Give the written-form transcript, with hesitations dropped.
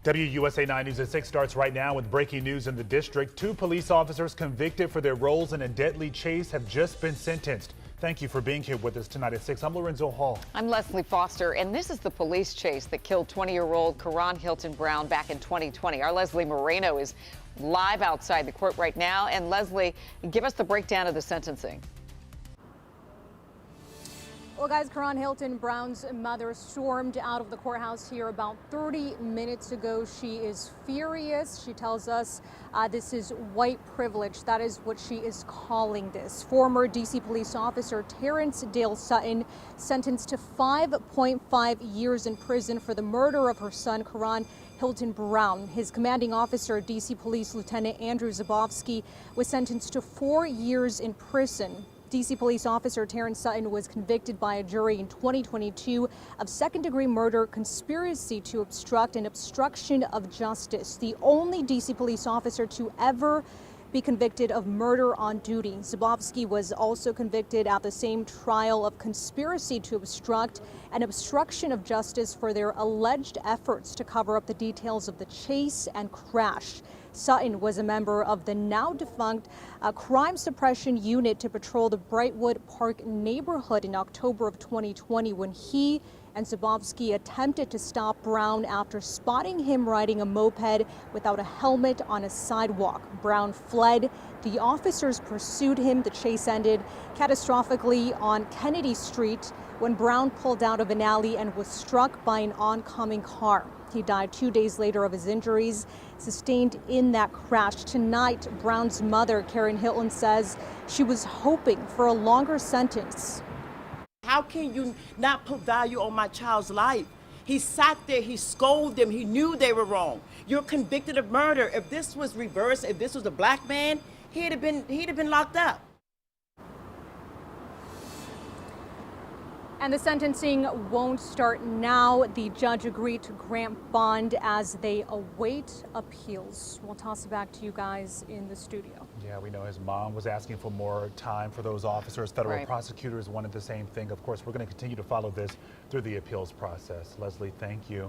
WUSA 9 News at 6 starts right now with breaking news in the district. 2 police officers convicted for their roles in a deadly chase have just been sentenced. Thank you for being here with us tonight at 6. I'm Lorenzo Hall. I'm Leslie Foster, and this is the police chase that killed 20-year-old Karon Hylton Brown back in 2020. Our Leslie Moreno is live outside the court right now. And Leslie, give us the breakdown of the sentencing. Well, guys, Karon Hylton Brown's mother stormed out of the courthouse here about 30 minutes ago. She is furious. She tells us this is white privilege. That is what she is calling this. Former D.C. police officer Terence Dale Sutton sentenced to 5.5 years in prison for the murder of her son, Karon Hylton Brown. His commanding officer, D.C. Police Lieutenant Andrew Zabavsky, was sentenced to 4 years in prison. D.C. police officer Terence Sutton was convicted by a jury in 2022 of second-degree murder, conspiracy to obstruct, and obstruction of justice. The only D.C. police officer to ever be convicted of murder on duty. Zabavsky was also convicted at the same trial of conspiracy to obstruct and obstruction of justice for their alleged efforts to cover up the details of the chase and crash. Sutton was a member of the now-defunct crime suppression unit to patrol the Brightwood Park neighborhood in October of 2020 when he and Zabavsky attempted to stop Brown after spotting him riding a moped without a helmet on a sidewalk. Brown fled. The officers pursued him. The chase ended catastrophically on Kennedy Street when Brown pulled out of an alley and was struck by an oncoming car. He died 2 days later of his injuries sustained in that crash. Tonight, Brown's mother, Karon Hylton, says she was hoping for a longer sentence. How can you not put value on my child's life? He sat there, he scolded them, he knew they were wrong. You're convicted of murder. If this was reversed, if this was a black man, he'd have been locked up. And the sentencing won't start now. The judge agreed to grant bond as they await appeals. We'll toss it back to you guys in the studio. Yeah, we know his mom was asking for more time for those officers. Federal prosecutors wanted the same thing. Of course, we're going to continue to follow this through the appeals process. Leslie, thank you.